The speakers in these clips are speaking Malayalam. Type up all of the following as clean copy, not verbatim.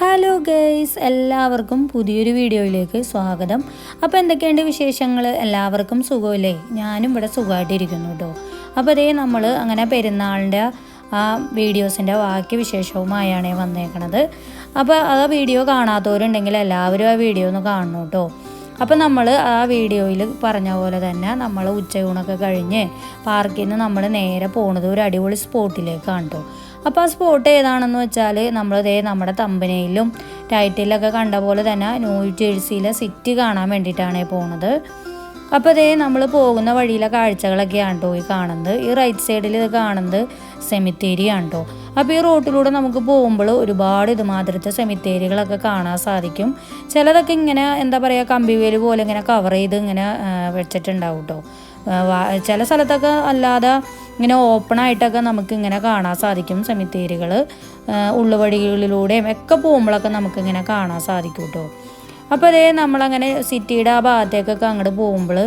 ഹലോ ഗൈസ്, എല്ലാവർക്കും പുതിയൊരു വീഡിയോയിലേക്ക് സ്വാഗതം. അപ്പോൾ എന്തൊക്കെയുണ്ട് വിശേഷങ്ങൾ? എല്ലാവർക്കും സുഖമില്ലേ? ഞാനും ഇവിടെ സുഖമായിട്ടിരിക്കുന്നു കേട്ടോ. അപ്പോൾ അതേ നമ്മൾ അങ്ങനെ പെരുന്നാളിൻ്റെ ആ വീഡിയോസിൻ്റെ ബാക്കി വിശേഷവുമായാണ് വന്നേക്കണത്. അപ്പോൾ ആ വീഡിയോ കാണാത്തവരുണ്ടെങ്കിൽ എല്ലാവരും ആ വീഡിയോ ഒന്ന് കാണണം കേട്ടോ. അപ്പോൾ നമ്മൾ ആ വീഡിയോയിൽ പറഞ്ഞ പോലെ തന്നെ നമ്മൾ ഉച്ചയൂണൊക്കെ കഴിഞ്ഞ് പാർക്കിൽ നിന്ന് നമ്മൾ നേരെ പോണത് ഒരു അടിപൊളി സ്പോട്ടിലേക്കാണ് കേട്ടോ. അപ്പോൾ ആ സ്പോട്ട് ഏതാണെന്ന് വെച്ചാൽ നമ്മുടെ തമ്പനയിലും ടൈറ്റിലൊക്കെ കണ്ട പോലെ തന്നെ ന്യൂ ജേഴ്സിയിലെ സിറ്റി കാണാൻ വേണ്ടിയിട്ടാണ് പോണത്. അപ്പോൾ നമ്മൾ പോകുന്ന വഴിയിലെ കാഴ്ചകളൊക്കെയാണ് കേട്ടോ ഈ കാണുന്നത്. ഈ റൈറ്റ് സൈഡിൽ ഇത് കാണുന്നത് സെമിത്തേരിയാണ് കേട്ടോ. അപ്പോൾ ഈ റോട്ടിലൂടെ നമുക്ക് പോകുമ്പോൾ ഒരുപാട് ഇതുമാതിരത്തെ സെമിത്തേരികളൊക്കെ കാണാൻ സാധിക്കും. ചിലതൊക്കെ ഇങ്ങനെ കമ്പിവേല് പോലെ ഇങ്ങനെ കവർ ചെയ്ത് ഇങ്ങനെ വെച്ചിട്ടുണ്ടാവും കേട്ടോ. ചില സ്ഥലത്തൊക്കെ അല്ലാതെ ഇങ്ങനെ ഓപ്പണായിട്ടൊക്കെ നമുക്ക് ഇങ്ങനെ കാണാൻ സാധിക്കും സെമിത്തേരികൾ. ഉള്ളുവഴികളിലൂടെയും ഒക്കെ പോകുമ്പോഴൊക്കെ നമുക്കിങ്ങനെ കാണാൻ സാധിക്കും കേട്ടോ. അപ്പോൾ നമ്മളങ്ങനെ സിറ്റിയുടെ ആ ഭാഗത്തേക്കൊക്കെ അങ്ങോട്ട് പോകുമ്പോൾ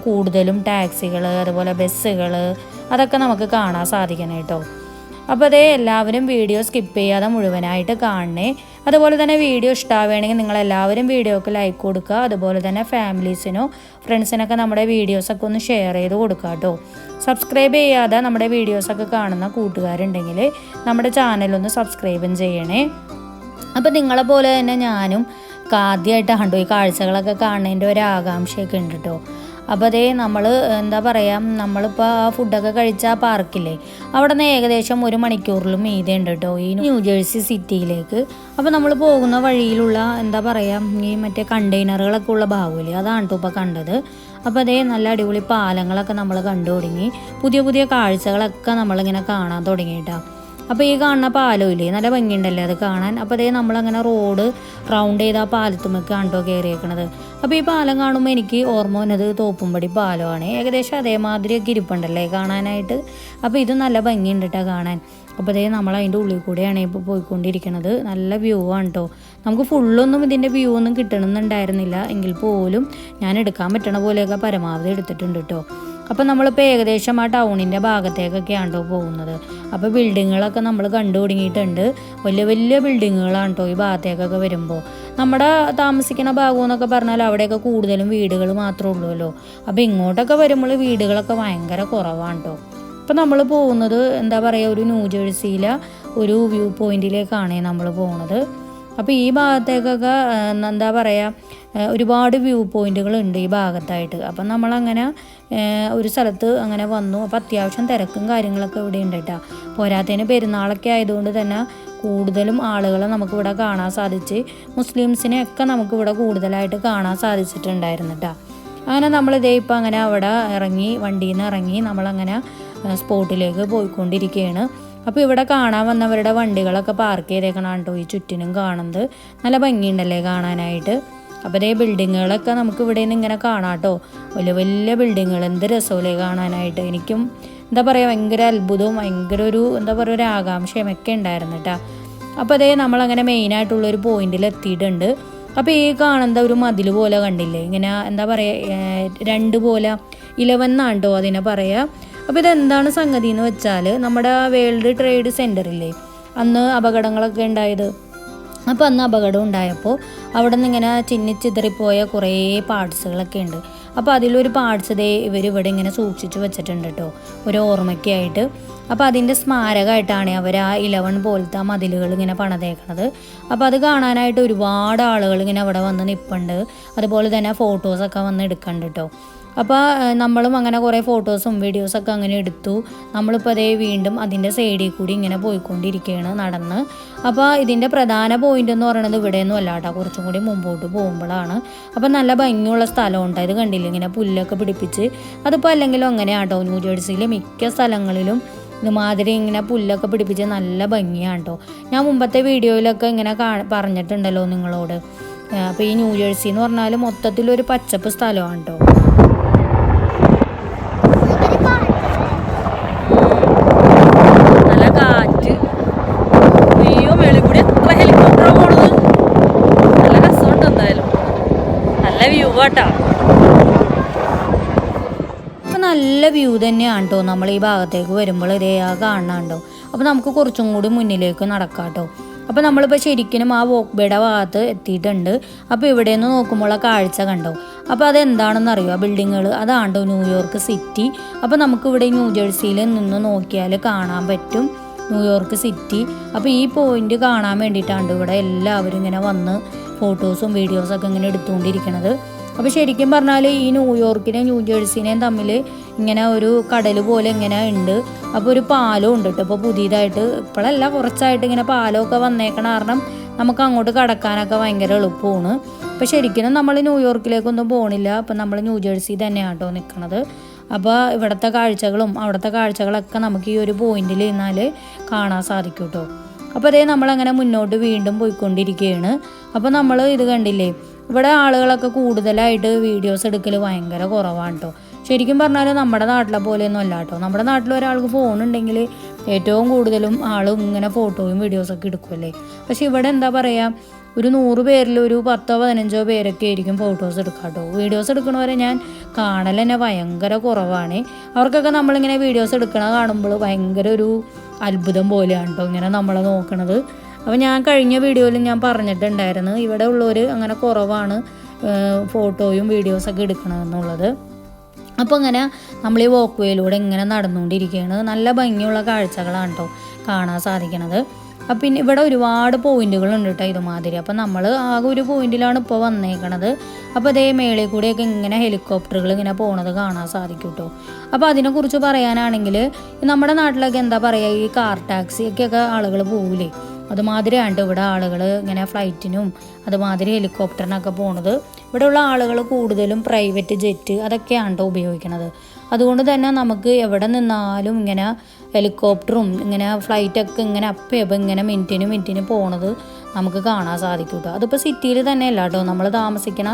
കൂടുതലും ടാക്സികൾ, അതുപോലെ ബസ്സുകൾ, അതൊക്കെ നമുക്ക് കാണാൻ സാധിക്കണം കേട്ടോ. അപ്പോൾ എല്ലാവരും വീഡിയോ സ്കിപ്പ് ചെയ്യാതെ മുഴുവനായിട്ട് കാണണേ. അതുപോലെ തന്നെ വീഡിയോ ഇഷ്ടമാവുകയാണെങ്കിൽ നിങ്ങളെല്ലാവരും വീഡിയോക്ക് ലൈക്ക് കൊടുക്കുക. അതുപോലെ തന്നെ ഫാമിലീസിനോ ഫ്രണ്ട്സിനൊക്കെ നമ്മുടെ വീഡിയോസൊക്കെ ഒന്ന് ഷെയർ ചെയ്ത് കൊടുക്കുക കേട്ടോ. സബ്സ്ക്രൈബ് ചെയ്യാതെ നമ്മുടെ വീഡിയോസൊക്കെ കാണുന്ന കൂട്ടുകാരുണ്ടെങ്കിൽ നമ്മുടെ ചാനലൊന്ന് സബ്സ്ക്രൈബും ചെയ്യണേ. അപ്പോൾ നിങ്ങളെ പോലെ തന്നെ ഞാനും ആദ്യമായിട്ടാണ് ഈ കാഴ്ചകളൊക്കെ കാണുന്നതിൻ്റെ ഒരു ആകാംക്ഷയൊക്കെ ഉണ്ട് കേട്ടോ. അപ്പോൾ നമ്മൾ നമ്മളിപ്പോൾ ആ ഫുഡൊക്കെ കഴിച്ച ആ പാർക്കില്ലേ, അവിടെ നിന്ന് ഏകദേശം 1 മണിക്കൂറിലും മീതെ ഉണ്ട് കേട്ടോ ഈ ന്യൂ ജേഴ്സി സിറ്റിയിലേക്ക്. അപ്പോൾ നമ്മൾ പോകുന്ന വഴിയിലുള്ള ഈ മറ്റേ കണ്ടെയ്നറുകളൊക്കെ ഉള്ള ഭാഗമില്ലേ, അതാണ് കേട്ടോ ഇപ്പോൾ കണ്ടത്. അപ്പോൾ നല്ല അടിപൊളി പാലങ്ങളൊക്കെ നമ്മൾ കണ്ടു തുടങ്ങി. പുതിയ പുതിയ കാഴ്ചകളൊക്കെ നമ്മളിങ്ങനെ കാണാൻ തുടങ്ങിയിട്ടാണ്. അപ്പോൾ ഈ കാണുന്ന പാലമില്ലേ, നല്ല ഭംഗിയുണ്ടല്ലേ അത് കാണാൻ. അപ്പോൾ നമ്മളങ്ങനെ റോഡ് റൗണ്ട് ചെയ്ത് ആ പാലത്തുമൊക്കെ കണ്ടോ കയറിയേക്കണത്. അപ്പോൾ ഈ പാലം കാണുമ്പോൾ എനിക്ക് ഓർമ്മ വന്നത് തോപ്പുംപടി പാലമാണ്. ഏകദേശം അതേമാതിരിയൊക്കെ ഇരിപ്പുണ്ടല്ലേ കാണാനായിട്ട്. അപ്പോൾ ഇത് നല്ല ഭംഗിയുണ്ട് കേട്ടോ കാണാൻ. അപ്പോൾ നമ്മൾ അതിൻ്റെ ഉള്ളിൽ കൂടെയാണ് ഇപ്പോൾ പോയിക്കൊണ്ടിരിക്കുന്നത്. നല്ല വ്യൂ ആണ് കേട്ടോ. നമുക്ക് ഫുള്ളൊന്നും ഇതിൻ്റെ വ്യൂ ഒന്നും കിട്ടണമെന്നുണ്ടായിരുന്നില്ല, എങ്കിൽ പോലും ഞാൻ എടുക്കാൻ പറ്റണ പോലെയൊക്കെ പരമാവധി എടുത്തിട്ടുണ്ട് കേട്ടോ. അപ്പോൾ നമ്മളിപ്പോൾ ഏകദേശം ആ ടൗണിൻ്റെ ഭാഗത്തേക്കൊക്കെയാണ് പോകുന്നത്. അപ്പോൾ ബിൽഡിങ്ങുകളൊക്കെ നമ്മൾ കണ്ടു തുടങ്ങിയിട്ടുണ്ട്. വലിയ വലിയ ബിൽഡിങ്ങുകളാണ് കേട്ടോ ഈ ഭാഗത്തേക്കൊക്കെ വരുമ്പോൾ. നമ്മുടെ താമസിക്കുന്ന ഭാഗം എന്നൊക്കെ പറഞ്ഞാൽ അവിടെയൊക്കെ കൂടുതലും വീടുകൾ മാത്രമേ ഉള്ളൂല്ലോ. അപ്പോൾ ഇങ്ങോട്ടൊക്കെ വരുമ്പോൾ വീടുകളൊക്കെ ഭയങ്കര കുറവാണ് കേട്ടോ. അപ്പോൾ നമ്മൾ പോകുന്നത് ഒരു ന്യൂ ജേഴ്സിയിലെ ഒരു വ്യൂ പോയിന്റിലേക്കാണ് നമ്മൾ പോകുന്നത്. അപ്പോൾ ഈ ഭാഗത്തേക്കൊക്കെ ഒരുപാട് വ്യൂ പോയിന്റുകളുണ്ട് ഈ ഭാഗത്തായിട്ട്. അപ്പം നമ്മളങ്ങനെ ഒരു സ്ഥലത്ത് അങ്ങനെ വന്നു. അപ്പോൾ അത്യാവശ്യം തിരക്കും കാര്യങ്ങളൊക്കെ ഇവിടെ ഉണ്ട് കേട്ടോ. പോരാത്തതിന് പെരുന്നാളൊക്കെ ആയതുകൊണ്ട് തന്നെ കൂടുതലും ആളുകളെ നമുക്കിവിടെ കാണാൻ സാധിച്ച്, മുസ്ലിംസിനെയൊക്കെ നമുക്കിവിടെ കൂടുതലായിട്ട് കാണാൻ സാധിച്ചിട്ടുണ്ടായിരുന്നു കേട്ടോ. അങ്ങനെ ഇപ്പം അങ്ങനെ അവിടെ ഇറങ്ങി, വണ്ടിയിൽ നിന്ന് ഇറങ്ങി നമ്മളങ്ങനെ സ്പോട്ടിലേക്ക് പോയിക്കൊണ്ടിരിക്കുകയാണ്. അപ്പോൾ ഇവിടെ കാണാൻ വന്നവരുടെ വണ്ടികളൊക്കെ പാർക്ക് ചെയ്തേക്കണം കേട്ടോ ഈ ചുറ്റിനും കാണുന്നത്. നല്ല ഭംഗിയുണ്ടല്ലേ കാണാനായിട്ട്. അപ്പോൾ ബിൽഡിങ്ങുകളൊക്കെ നമുക്ക് ഇവിടെ നിന്ന് ഇങ്ങനെ കാണാം കേട്ടോ. വലിയ വലിയ ബിൽഡിങ്ങുകൾ, എന്ത് രസമല്ലേ കാണാനായിട്ട്. എനിക്കും ഭയങ്കര അത്ഭുതവും ഭയങ്കര ഒരു ആകാംക്ഷയും ഒക്കെ ഉണ്ടായിരുന്നു കേട്ടോ. അപ്പോൾ നമ്മളങ്ങനെ മെയിനായിട്ടുള്ളൊരു പോയിന്റിൽ എത്തിയിട്ടുണ്ട്. അപ്പോൾ ഈ കാണുന്ന ഒരു മതിൽ പോലെ കണ്ടില്ലേ, ഇങ്ങനെ 2 പോലെ 11 എന്നാണ് കേട്ടോ അതിനെ പറയുക. അപ്പോൾ ഇതെന്താണ് സംഗതി എന്ന് വെച്ചാൽ, നമ്മുടെ വേൾഡ് ട്രേഡ് സെൻറ്ററില്ലേ അന്ന് അപകടങ്ങളൊക്കെ ഉണ്ടായത്. അപ്പോൾ അന്ന് അപകടം ഉണ്ടായപ്പോൾ അവിടെ നിന്ന് ഇങ്ങനെ ചിന്നിച്ചിതറിപ്പോയ കുറേ പാർട്സുകളൊക്കെ ഉണ്ട്. അപ്പോൾ അതിലൊരു പാർട്സ് ഇവരിവിടെ ഇങ്ങനെ സൂക്ഷിച്ച് വെച്ചിട്ടുണ്ട് കേട്ടോ, ഒരു ഓർമ്മയ്ക്കായിട്ട്. അപ്പോൾ അതിൻ്റെ സ്മാരകമായിട്ടാണ് അവർ ആ 11 പോലത്തെ മതിലുകൾ ഇങ്ങനെ പണിതേക്കണത്. അപ്പോൾ അത് കാണാനായിട്ട് ഒരുപാട് ആളുകൾ ഇങ്ങനെ അവിടെ വന്ന് നിൽപ്പുണ്ട്. അതുപോലെ തന്നെ ഫോട്ടോസൊക്കെ വന്ന് എടുക്കുന്നുണ്ട് കേട്ടോ. അപ്പോൾ നമ്മളും അങ്ങനെ കുറേ ഫോട്ടോസും വീഡിയോസൊക്കെ അങ്ങനെ എടുത്തു. നമ്മളിപ്പോൾ വീണ്ടും അതിൻ്റെ സൈഡിൽ കൂടി ഇങ്ങനെ പോയിക്കൊണ്ടിരിക്കുകയാണ് നടന്ന്. അപ്പോൾ ഇതിൻ്റെ പ്രധാന പോയിന്റ് എന്ന് പറയുന്നത് ഇവിടെയൊന്നും അല്ല കേട്ടോ, കുറച്ചും കൂടി മുമ്പോട്ട് പോകുമ്പോഴാണ്. അപ്പോൾ നല്ല ഭംഗിയുള്ള സ്ഥലമുണ്ട്. ഇത് കണ്ടില്ല, ഇങ്ങനെ പുല്ലൊക്കെ പിടിപ്പിച്ച്. അതിപ്പോൾ അല്ലെങ്കിലും അങ്ങനെയാണ് കേട്ടോ, ന്യൂ ജേഴ്സിയിലെ മിക്ക സ്ഥലങ്ങളിലും ഇതുമാതിരി ഇങ്ങനെ പുല്ലൊക്കെ പിടിപ്പിച്ച് നല്ല ഭംഗിയാണ് കേട്ടോ. ഞാൻ മുമ്പത്തെ വീഡിയോയിലൊക്കെ ഇങ്ങനെ പറഞ്ഞിട്ടുണ്ടല്ലോ നിങ്ങളോട്. അപ്പോൾ ഈ ന്യൂ ജേഴ്സി എന്ന് പറഞ്ഞാൽ മൊത്തത്തിലൊരു പച്ചപ്പ് സ്ഥലമാണ് കേട്ടോ. അപ്പം നല്ല വ്യൂ തന്നെയാണ് കേട്ടോ. നമ്മൾ ഈ ഭാഗത്തേക്ക് വരുമ്പോൾ കാണണുണ്ടോ. അപ്പോൾ നമുക്ക് കുറച്ചും കൂടി മുന്നിലേക്ക് നടക്കാം കേട്ടോ. അപ്പോൾ നമ്മളിപ്പോൾ ശരിക്കും ആ വോക്ക് വേയുടെ ഭാഗത്ത് എത്തിയിട്ടുണ്ട്. അപ്പോൾ ഇവിടെ നിന്ന് നോക്കുമ്പോൾ ആ കാഴ്ച കണ്ടോ. അപ്പോൾ അതെന്താണെന്ന് അറിയുമോ? ആ ബിൽഡിങ്ങുകൾ അതാണ്ടോ ന്യൂയോർക്ക് സിറ്റി. അപ്പോൾ നമുക്കിവിടെ ന്യൂജേഴ്സിയിൽ നിന്ന് നോക്കിയാൽ കാണാൻ പറ്റും ന്യൂയോർക്ക് സിറ്റി. അപ്പോൾ ഈ പോയിന്റ് കാണാൻ വേണ്ടിയിട്ടാണ് ഇവിടെ എല്ലാവരും ഇങ്ങനെ വന്ന് ഫോട്ടോസും വീഡിയോസൊക്കെ ഇങ്ങനെ എടുത്തുകൊണ്ടിരിക്കുന്നത്. അപ്പോൾ ശരിക്കും പറഞ്ഞാൽ ഈ ന്യൂയോർക്കിനെയും ന്യൂജേഴ്സിനെയും തമ്മിൽ ഇങ്ങനെ ഒരു കടൽ പോലെ ഇങ്ങനെ ഉണ്ട്. അപ്പോൾ ഒരു പാലവും ഉണ്ട് കേട്ടോ. ഇപ്പോൾ പുതിയതായിട്ട് ഇപ്പോഴല്ല കുറച്ചായിട്ട് ഇങ്ങനെ പാലമൊക്കെ വന്നേക്കണ കാരണം നമുക്ക് അങ്ങോട്ട് കടക്കാനൊക്കെ ഭയങ്കര എളുപ്പമാണ്. അപ്പോൾ ശരിക്കും നമ്മൾ ന്യൂയോർക്കിലേക്കൊന്നും പോകണില്ല. അപ്പോൾ നമ്മൾ ന്യൂജേഴ്സി തന്നെയാണ് കേട്ടോ നിൽക്കുന്നത്. അപ്പോൾ ഇവിടുത്തെ കാഴ്ചകളും അവിടുത്തെ കാഴ്ചകളൊക്കെ നമുക്ക് ഈ ഒരു പോയിന്റിൽ നിന്നാൽ കാണാൻ സാധിക്കും കേട്ടോ. അപ്പോൾ അതേ നമ്മളങ്ങനെ മുന്നോട്ട് വീണ്ടും പോയിക്കൊണ്ടിരിക്കുകയാണ്. അപ്പോൾ നമ്മൾ ഇത് കണ്ടില്ലേ, ഇവിടെ ആളുകളൊക്കെ കൂടുതലായിട്ട് വീഡിയോസ് എടുക്കൽ ഭയങ്കര കുറവാണ് കേട്ടോ. ശരിക്കും പറഞ്ഞാൽ നമ്മുടെ നാട്ടിലെ പോലെയൊന്നും അല്ല കേട്ടോ. നമ്മുടെ നാട്ടിൽ ഒരാൾക്ക് ഫോൺ ഉണ്ടെങ്കിൽ ഏറ്റവും കൂടുതലും ആളും ഇങ്ങനെ ഫോട്ടോയും വീഡിയോസൊക്കെ എടുക്കുമല്ലേ. പക്ഷെ ഇവിടെ എന്താ പറയുക, ഒരു 100 പേരിൽ ഒരു 10-15 പേരൊക്കെ ആയിരിക്കും ഫോട്ടോസ് എടുക്കുക കേട്ടോ. വീഡിയോസ് എടുക്കണവരെ ഞാൻ കാണൽ തന്നെ ഭയങ്കര കുറവാണ്. അവർക്കൊക്കെ നമ്മളിങ്ങനെ വീഡിയോസ് എടുക്കണ കാണുമ്പോൾ ഭയങ്കര ഒരു അത്ഭുതം പോലെയാണ് കേട്ടോ ഇങ്ങനെ നമ്മളെ നോക്കണത്. അപ്പോൾ ഞാൻ കഴിഞ്ഞ വീഡിയോയിൽ ഞാൻ പറഞ്ഞിട്ടുണ്ടായിരുന്നു ഇവിടെ ഉള്ളവർ അങ്ങനെ കുറവാണ് ഫോട്ടോയും വീഡിയോസൊക്കെ എടുക്കണമെന്നുള്ളത്. അപ്പോൾ ഇങ്ങനെ നമ്മൾ ഈ വോക്ക് വേയിലൂടെ ഇങ്ങനെ നടന്നുകൊണ്ടിരിക്കുകയാണ്. നല്ല ഭംഗിയുള്ള കാഴ്ചകളാണ് കേട്ടോ കാണാൻ സാധിക്കണത്. അപ്പം പിന്നെ ഇവിടെ ഒരുപാട് പോയിന്റുകളുണ്ട് കേട്ടോ ഇതുമാതിരി. അപ്പം നമ്മൾ ആകെ ഒരു പോയിന്റിലാണ് ഇപ്പോൾ വന്നേക്കണത്. അപ്പോൾ അതേ മേളിൽ കൂടെയൊക്കെ ഇങ്ങനെ ഹെലികോപ്റ്ററുകൾ ഇങ്ങനെ പോണത് കാണാൻ സാധിക്കും കേട്ടോ. അപ്പോൾ അതിനെക്കുറിച്ച് പറയാനാണെങ്കിൽ നമ്മുടെ നാട്ടിലൊക്കെ എന്താ പറയുക, ഈ കാർ ടാക്സിയൊക്കെ ആളുകൾ പോകില്ലേ, അതുമാതിരിയാണ് ഇവിടെ ആളുകൾ ഇങ്ങനെ ഫ്ലൈറ്റിനും അതുമാതിരി ഹെലികോപ്റ്ററിനൊക്കെ പോണത്. ഇവിടെയുള്ള ആളുകൾ കൂടുതലും പ്രൈവറ്റ് ജെറ്റ് അതൊക്കെയാണ് ഉപയോഗിക്കുന്നത്. അതുകൊണ്ട് തന്നെ നമുക്ക് എവിടെ നിന്നാലും ഇങ്ങനെ ഹെലികോപ്റ്ററും ഇങ്ങനെ ഫ്ലൈറ്റൊക്കെ ഇങ്ങനെ അപ്പം ഇങ്ങനെ മിനിറ്റിന് പോണത് നമുക്ക് കാണാൻ സാധിക്കും കേട്ടോ. അതിപ്പോൾ സിറ്റിയിൽ തന്നെ അല്ല കേട്ടോ, നമ്മൾ താമസിക്കണ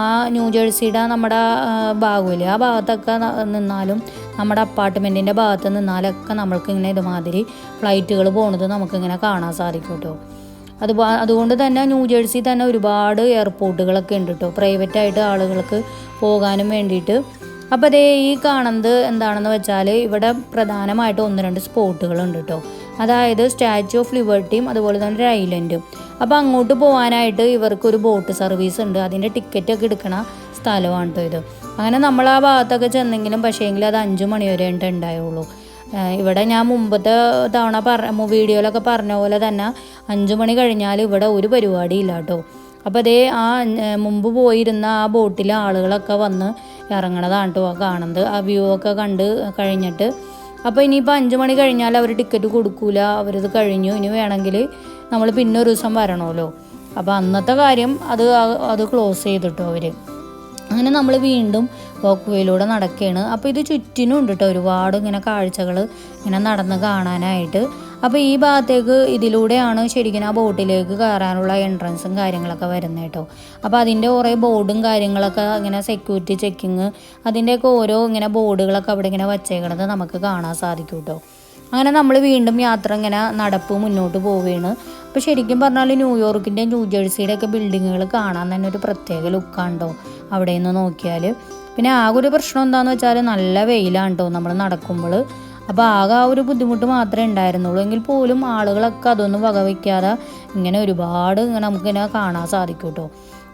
ആ ന്യൂജേഴ്സിയുടെ നമ്മുടെ ഭാഗമില്ലേ, ആ ഭാഗത്തൊക്കെ നിന്നാലും നമ്മുടെ അപ്പാർട്ട്മെൻറ്റിൻ്റെ ഭാഗത്ത് നിന്നാലൊക്കെ നമ്മൾക്ക് ഇങ്ങനെ ഇതുമാതിരി ഫ്ലൈറ്റുകൾ പോണത് നമുക്കിങ്ങനെ കാണാൻ സാധിക്കും കേട്ടോ. അതുകൊണ്ട് തന്നെ ന്യൂജേഴ്സി തന്നെ ഒരുപാട് എയർപോർട്ടുകളൊക്കെ ഉണ്ട് കേട്ടോ, പ്രൈവറ്റായിട്ട് ആളുകൾക്ക് പോകാനും വേണ്ടിയിട്ട്. അപ്പോൾ അതേ ഈ കാണുന്നത് എന്താണെന്ന് വെച്ചാൽ ഇവിടെ പ്രധാനമായിട്ട് 1-2 സ്പോട്ടുകളുണ്ട് കേട്ടോ. അതായത് സ്റ്റാച്യു ഓഫ് ലിബർട്ടിയും അതുപോലെ തന്നെ ഒരു ഐലൻഡും. അപ്പോൾ അങ്ങോട്ട് പോകാനായിട്ട് ഇവർക്കൊരു ബോട്ട് സർവീസ് ഉണ്ട്. അതിൻ്റെ ടിക്കറ്റൊക്കെ എടുക്കണ സ്ഥലമാണ് കേട്ടോ ഇത്. അങ്ങനെ നമ്മൾ ആ ഭാഗത്തൊക്കെ ചെന്നെങ്കിലും പക്ഷേങ്കിൽ അത് 5 മണി വരെ ഉണ്ടായുള്ളൂ. ഇവിടെ ഞാൻ മുമ്പത്തെ തവണ വീഡിയോയിലൊക്കെ പറഞ്ഞ പോലെ തന്നെ 5 മണി കഴിഞ്ഞാൽ ഇവിടെ ഒരു പരിപാടിയില്ല കേട്ടോ. അപ്പോൾ അതേ ആ മുമ്പ് പോയിരുന്ന ആ ബോട്ടിൽ ആളുകളൊക്കെ വന്ന് ഇറങ്ങണതാണ് കേട്ടോ കാണുന്നത്. ആ വ്യൂ ഒക്കെ കണ്ട് കഴിഞ്ഞിട്ട് അപ്പോൾ ഇനിയിപ്പോൾ 5 മണി കഴിഞ്ഞാൽ അവർ ടിക്കറ്റ് കൊടുക്കൂല, അവരിത് കഴിഞ്ഞു, ഇനി വേണമെങ്കിൽ നമ്മൾ പിന്നെ ഒരു ദിവസം വരണമല്ലോ. അപ്പോൾ അന്നത്തെ കാര്യം അത് ക്ലോസ് ചെയ്തിട്ടോ അവർ. അങ്ങനെ നമ്മൾ വീണ്ടും വോക്ക് വേയിലൂടെ നടക്കുകയാണ്. അപ്പോൾ ഇത് ചുറ്റിനും ഉണ്ട് കേട്ടോ ഒരുപാട് ഇങ്ങനെ കാഴ്ചകൾ ഇങ്ങനെ നടന്ന് കാണാനായിട്ട്. അപ്പോൾ ഈ ഭാഗത്തേക്ക് ഇതിലൂടെയാണ് ശരിക്കും ആ ബോട്ടിലേക്ക് കയറാനുള്ള എൻട്രൻസും കാര്യങ്ങളൊക്കെ വരുന്നത് കേട്ടോ. അപ്പോൾ അതിൻ്റെ കുറേ ബോർഡും കാര്യങ്ങളൊക്കെ ഇങ്ങനെ സെക്യൂരിറ്റി ചെക്കിങ് അതിൻ്റെയൊക്കെ ഓരോ ഇങ്ങനെ ബോർഡുകളൊക്കെ അവിടെ ഇങ്ങനെ വച്ചേക്കണത് നമുക്ക് കാണാൻ സാധിക്കും കേട്ടോ. അങ്ങനെ നമ്മൾ വീണ്ടും യാത്ര ഇങ്ങനെ നടപ്പ് മുന്നോട്ട് പോവുകയാണ്. അപ്പോൾ ശരിക്കും പറഞ്ഞാൽ ന്യൂയോർക്കിൻ്റെ ന്യൂജേഴ്സിയുടെ ഒക്കെ ബിൽഡിങ്ങുകൾ കാണാൻ തന്നെ ഒരു പ്രത്യേക ലുക്കാണ്ടോ അവിടെ നിന്ന് നോക്കിയാൽ. പിന്നെ ആകെ ഒരു പ്രശ്നം എന്താണെന്ന് വെച്ചാൽ നല്ല വെയിലാണ് കേട്ടോ നമ്മൾ നടക്കുമ്പോൾ. അപ്പോൾ ആകെ ആ ഒരു ബുദ്ധിമുട്ട് മാത്രമേ ഉണ്ടായിരുന്നുള്ളൂ. എങ്കിൽ പോലും ആളുകളൊക്കെ അതൊന്നും വകവയ്ക്കാതെ ഇങ്ങനെ ഒരുപാട് നമുക്കിങ്ങനെ കാണാൻ സാധിക്കും കേട്ടോ.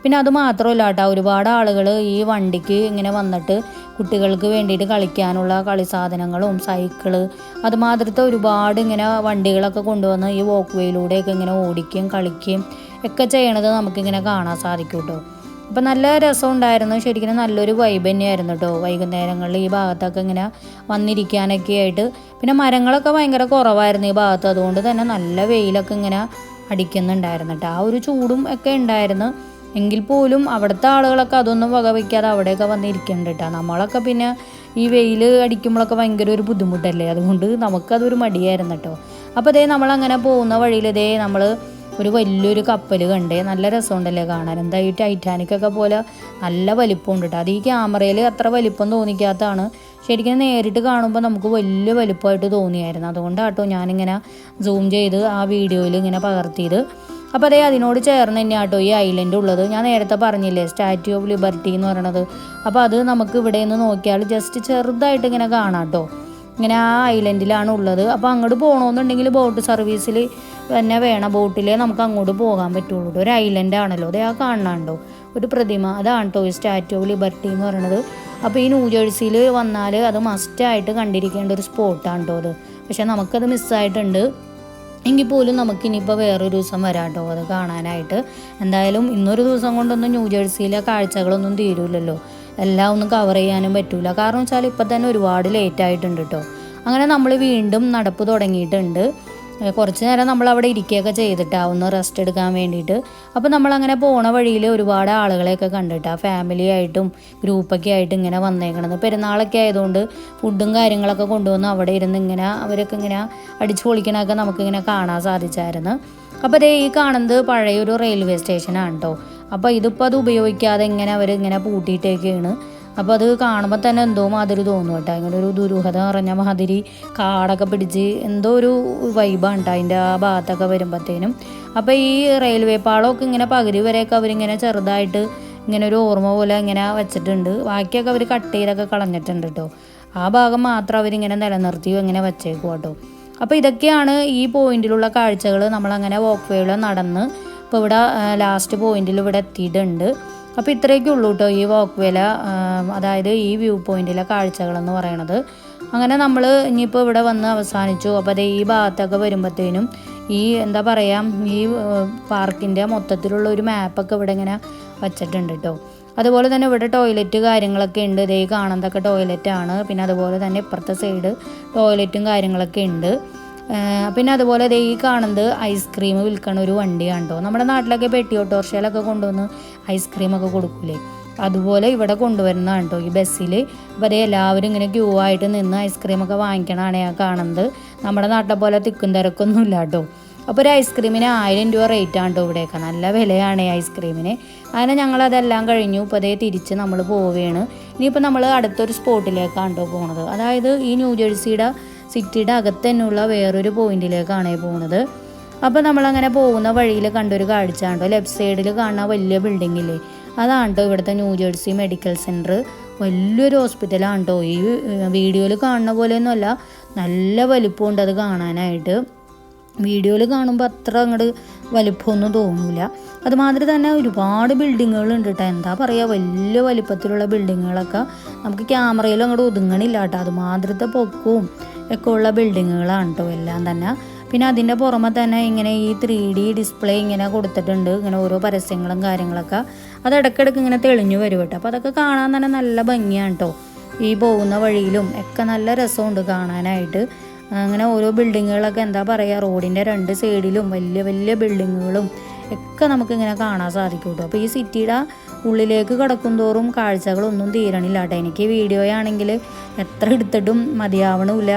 പിന്നെ അത് മാത്രമല്ല കേട്ടോ, ഒരുപാട് ആളുകൾ ഈ വണ്ടിക്ക് ഇങ്ങനെ വന്നിട്ട് കുട്ടികൾക്ക് വേണ്ടിയിട്ട് കളിക്കാനുള്ള കളി സാധനങ്ങളും സൈക്കിള് അതുമാതിരത്തെ ഒരുപാട് ഇങ്ങനെ വണ്ടികളൊക്കെ കൊണ്ടുവന്ന് ഈ വോക്ക് വേയിലൂടെയൊക്കെ ഇങ്ങനെ ഓടിക്കുകയും കളിക്കുകയും ഒക്കെ ചെയ്യണത് നമുക്കിങ്ങനെ കാണാൻ സാധിക്കും കേട്ടോ. അപ്പം നല്ല രസം ഉണ്ടായിരുന്നു. ശരിക്കും നല്ലൊരു വൈബ് തന്നെയായിരുന്നു കേട്ടോ വൈകുന്നേരങ്ങളിൽ ഈ ഭാഗത്തൊക്കെ ഇങ്ങനെ വന്നിരിക്കാനൊക്കെ ആയിട്ട്. പിന്നെ മരങ്ങളൊക്കെ ഭയങ്കര കുറവായിരുന്നു ഈ ഭാഗത്ത്, അതുകൊണ്ട് തന്നെ നല്ല വെയിലൊക്കെ ഇങ്ങനെ അടിക്കുന്നുണ്ടായിരുന്നു കേട്ടോ. ആ ഒരു ചൂടും ഒക്കെ ഉണ്ടായിരുന്നു. എങ്കിൽ പോലും അവിടുത്തെ ആളുകളൊക്കെ അതൊന്നും വകവയ്ക്കാതെ അവിടെയൊക്കെ വന്നിരിക്കുന്നുണ്ട് കേട്ടോ. നമ്മളൊക്കെ പിന്നെ ഈ വെയിൽ അടിക്കുമ്പോഴൊക്കെ ഭയങ്കര ഒരു ബുദ്ധിമുട്ടല്ലേ, അതുകൊണ്ട് നമുക്കതൊരു മടിയായിരുന്നു കേട്ടോ. അപ്പോൾ അതേ നമ്മളങ്ങനെ പോകുന്ന വഴിയിൽ ഇതേ നമ്മൾ ഒരു വലിയൊരു കപ്പൽ കണ്ടേ. നല്ല രസമുണ്ടല്ലേ കാണാൻ. എന്താ ഈ ടൈറ്റാനിക്കൊക്കെ പോലെ നല്ല വലിപ്പമുണ്ട് കേട്ടോ. അത് ഈ ക്യാമറയിൽ അത്ര വലിപ്പം തോന്നിക്കാത്തതാണ്. ശരിക്കും നേരിട്ട് കാണുമ്പോൾ നമുക്ക് വലിയ വലിപ്പമായിട്ട് തോന്നിയായിരുന്നു. അതുകൊണ്ടാട്ടോ ഞാനിങ്ങനെ സൂം ചെയ്ത് ആ വീഡിയോയിൽ ഇങ്ങനെ പകർത്തിയത്. അപ്പോൾ അതേ അതിനോട് ചേർന്ന് തന്നെയാണ് കേട്ടോ ഈ ഐലൻഡ് ഉള്ളത്. ഞാൻ നേരത്തെ പറഞ്ഞില്ലേ സ്റ്റാച്യു ഓഫ് ലിബർട്ടി എന്ന് പറയണത്. അപ്പോൾ അത് നമുക്ക് ഇവിടെ നിന്ന് നോക്കിയാൽ ജസ്റ്റ് ചെറുതായിട്ട് ഇങ്ങനെ കാണാം കേട്ടോ. ഇങ്ങനെ ആ ഐലൻഡിലാണ് ഉള്ളത്. അപ്പോൾ അങ്ങോട്ട് പോകണമെന്നുണ്ടെങ്കിൽ ബോട്ട് സർവീസിൽ തന്നെ വേണം, ബോട്ടിലേ നമുക്ക് അങ്ങോട്ട് പോകാൻ പറ്റുള്ളൂ. ഒരു ഐലൻഡ് ആണല്ലോ, അതേ ആ കാണാണ്ടോ ഒരു പ്രതിമ, അതാണ് കേട്ടോ ഈ സ്റ്റാച്യു ഓഫ് ലിബർട്ടി എന്ന് പറയുന്നത്. അപ്പോൾ ഈ ന്യൂജേഴ്സിയിൽ വന്നാൽ അത് മസ്റ്റായിട്ട് കണ്ടിരിക്കേണ്ട ഒരു സ്പോട്ടാണ് കേട്ടോ അത്. പക്ഷേ നമുക്കത് മിസ്സായിട്ടുണ്ട്. എങ്കിൽ പോലും നമുക്കിനിയിപ്പോൾ വേറൊരു ദിവസം വരാം കേട്ടോ അത് കാണാനായിട്ട്. എന്തായാലും ഇന്നൊരു ദിവസം കൊണ്ടൊന്നും ന്യൂജേഴ്സിയിലെ കാഴ്ചകളൊന്നും തീരുമല്ലോ, എല്ലാം ഒന്നും കവർ ചെയ്യാനും പറ്റില്ല. കാരണം വെച്ചാൽ ഇപ്പം തന്നെ ഒരുപാട് ലേറ്റ് ആയിട്ടുണ്ട് കേട്ടോ. അങ്ങനെ നമ്മൾ വീണ്ടും നടപ്പ് തുടങ്ങിയിട്ടുണ്ട്. കുറച്ച് നേരം നമ്മൾ അവിടെ ഇരിക്കുകയൊക്കെ ചെയ്തിട്ടാണ് ഒന്ന് റെസ്റ്റ് എടുക്കാൻ വേണ്ടിയിട്ട്. അപ്പോൾ നമ്മളങ്ങനെ പോണ വഴിയിൽ ഒരുപാട് ആളുകളെയൊക്കെ കണ്ടിട്ടാണ്, ഫാമിലി ആയിട്ടും ഗ്രൂപ്പൊക്കെ ആയിട്ട് ഇങ്ങനെ വന്നേക്കണത്. പെരുന്നാളൊക്കെ ആയതുകൊണ്ട് ഫുഡും കാര്യങ്ങളൊക്കെ കൊണ്ടുവന്ന് അവിടെ ഇരുന്ന് ഇങ്ങനെ അവരൊക്കെ ഇങ്ങനെ അടിച്ചു പൊളിക്കണമൊക്കെ നമുക്കിങ്ങനെ കാണാൻ സാധിച്ചായിരുന്നു. അപ്പോൾ അതേ ഈ കാണുന്നത് പഴയൊരു റെയിൽവേ സ്റ്റേഷനാണ് കേട്ടോ. അപ്പോൾ ഇതിപ്പോൾ അത് ഉപയോഗിക്കാതെ ഇങ്ങനെ അവരിങ്ങനെ പൂട്ടിയിട്ടേക്കാണ്. അപ്പോൾ അത് കാണുമ്പോൾ തന്നെ എന്തോ മാതിരി തോന്നും കേട്ടോ, ഇങ്ങനെ ഒരു ദുരൂഹത നിറഞ്ഞ മാതിരി കാടൊക്കെ പിടിച്ച് എന്തോ ഒരു വൈബാണ് കേട്ടോ അതിൻ്റെ ആ ഭാഗത്തൊക്കെ വരുമ്പോഴത്തേനും. അപ്പോൾ ഈ റെയിൽവേ പാളമൊക്കെ ഇങ്ങനെ പകുതി വരെയൊക്കെ അവരിങ്ങനെ ചെറുതായിട്ട് ഇങ്ങനെ ഒരു ഓർമ്മ പോലെ ഇങ്ങനെ വെച്ചിട്ടുണ്ട്. ബാക്കിയൊക്കെ അവർ കട്ട് ചെയ്തൊക്കെ കളഞ്ഞിട്ടുണ്ട് കേട്ടോ. ആ ഭാഗം മാത്രം അവരിങ്ങനെ നിലനിർത്തി ഇങ്ങനെ വെച്ചേക്കും കേട്ടോ. അപ്പോൾ ഇതൊക്കെയാണ് ഈ പോയിന്റിലുള്ള കാഴ്ചകൾ. നമ്മളങ്ങനെ വാക്ക് വേയിൽ നടന്ന് ഇപ്പോൾ ഇവിടെ ലാസ്റ്റ് പോയിന്റിൽ ഇവിടെ എത്തിയിട്ടുണ്ട്. അപ്പോൾ ഇത്രയൊക്കെ ഉള്ളൂ കേട്ടോ ഈ വാക്ക് വേല, അതായത് ഈ വ്യൂ പോയിന്റിലെ കാഴ്ചകളെന്ന് പറയണത്. അങ്ങനെ നമ്മൾ ഇനിയിപ്പോൾ ഇവിടെ വന്ന് അവസാനിച്ചു. അപ്പോൾ അതേ ഈ ഭാഗത്തൊക്കെ വരുമ്പോഴത്തേനും ഈ എന്താ പറയുക ഈ പാർക്കിൻ്റെ മൊത്തത്തിലുള്ള ഒരു മാപ്പൊക്കെ ഇവിടെ ഇങ്ങനെ വച്ചിട്ടുണ്ട് കേട്ടോ. അതുപോലെ തന്നെ ഇവിടെ ടോയ്ലറ്റ് കാര്യങ്ങളൊക്കെ ഉണ്ട്. ഇതേ കാണുന്നതൊക്കെ ടോയ്ലറ്റാണ്. പിന്നെ അതുപോലെ തന്നെ ഇപ്പുറത്തെ സൈഡ് ടോയ്ലറ്റും കാര്യങ്ങളൊക്കെ ഉണ്ട്. പിന്നെ അതുപോലെ ദേ ഈ കാണുന്നത് ഐസ്ക്രീം വിൽക്കണ ഒരു വണ്ടിയാണ് കേട്ടോ. നമ്മുടെ നാട്ടിലൊക്കെ പെട്ടി ഓട്ടോറിക്ഷയിലൊക്കെ കൊണ്ടുവന്ന് ഐസ്ക്രീമൊക്കെ കൊടുക്കൂലേ, അതുപോലെ ഇവിടെ കൊണ്ടുവരുന്നതാണ് കേട്ടോ ഈ ബസ്സിൽ. അപ്പോൾ അതേ എല്ലാവരും ഇങ്ങനെ ക്യൂ ആയിട്ട് നിന്ന് ഐസ്ക്രീമൊക്കെ വാങ്ങിക്കണതാണ് ഞാൻ കാണുന്നത്. നമ്മുടെ നാട്ടിലെ പോലെ തിക്കും തിരക്കൊന്നും ഇല്ല കേട്ടോ. അപ്പോൾ ഒരു ഐസ്ക്രീമിന് 1000 രൂപ റേറ്റാണ് കേട്ടോ ഇവിടെയൊക്കെ, നല്ല വിലയാണ് ഐസ്ക്രീമിന്. അങ്ങനെ ഞങ്ങളതെല്ലാം കഴിഞ്ഞു. ഇപ്പോൾ അതേ തിരിച്ച് നമ്മൾ പോവുകയാണ്. ഇനിയിപ്പോൾ നമ്മൾ അടുത്തൊരു സ്പോട്ടിലേക്കാണ് കേട്ടോ പോകുന്നത്. അതായത് ഈ ന്യൂജേഴ്സിയുടെ സിറ്റിയുടെ അകത്ത് തന്നെയുള്ള വേറൊരു പോയിന്റിലേക്കാണ് പോകുന്നത്. അപ്പോൾ നമ്മളങ്ങനെ പോകുന്ന വഴിയിൽ കണ്ടൊരു കാഴ്ച ഉണ്ടോ, ലെഫ്റ്റ് സൈഡിൽ കാണുന്ന വലിയ ബിൽഡിങ്ങില്ലേ, അതാണ് കേട്ടോ ഇവിടുത്തെ ന്യൂജേഴ്സി മെഡിക്കൽ സെൻറ്റർ. വലിയൊരു ഹോസ്പിറ്റലാണ് കേട്ടോ. ഈ വീഡിയോയിൽ കാണുന്ന പോലെയൊന്നുമല്ല, നല്ല വലിപ്പമുണ്ട് അത് കാണാനായിട്ട്. വീഡിയോയിൽ കാണുമ്പോൾ അത്ര അങ്ങോട്ട് വലിപ്പമൊന്നും തോന്നില്ല. അതുമാതിരി തന്നെ ഒരുപാട് ബിൽഡിങ്ങുകളുണ്ട് കേട്ടോ. എന്താ പറയുക, വലിയ വലിപ്പത്തിലുള്ള ബിൽഡിങ്ങുകളൊക്കെ നമുക്ക് ക്യാമറയിലും അങ്ങോട്ട് ഒതുങ്ങണില്ല കേട്ടോ. അതുമാതിരത്തെ പൊക്കവും ഒക്കെ ഉള്ള ബിൽഡിങ്ങുകളാണ് കേട്ടോ എല്ലാം തന്നെ. പിന്നെ അതിൻ്റെ പുറമെ തന്നെ ഇങ്ങനെ ഈ 3D ഡിസ്പ്ലേ ഇങ്ങനെ കൊടുത്തിട്ടുണ്ട്, ഇങ്ങനെ ഓരോ പരസ്യങ്ങളും കാര്യങ്ങളൊക്കെ. അത് ഇടയ്ക്കിടയ്ക്ക് ഇങ്ങനെ തെളിഞ്ഞു വരും കേട്ടോ. അപ്പോൾ അതൊക്കെ കാണാൻ തന്നെ നല്ല ഭംഗിയാണ് കേട്ടോ. ഈ പോകുന്ന വഴിയിലും ഒക്കെ നല്ല രസമുണ്ട് കാണാനായിട്ട്. അങ്ങനെ ഓരോ ബിൽഡിങ്ങുകളൊക്കെ എന്താ പറയുക, റോഡിൻ്റെ 2 സൈഡിലും വലിയ വലിയ ബിൽഡിങ്ങുകളും ഒക്കെ നമുക്കിങ്ങനെ കാണാൻ സാധിക്കും കേട്ടോ. അപ്പോൾ ഈ സിറ്റിയുടെ ഉള്ളിലേക്ക് കിടക്കും തോറും കാഴ്ചകളൊന്നും തീരണില്ല കേട്ടോ. എനിക്ക് വീഡിയോയാണെങ്കിൽ എത്ര എടുത്തിട്ടും മതിയാവണമില്ല.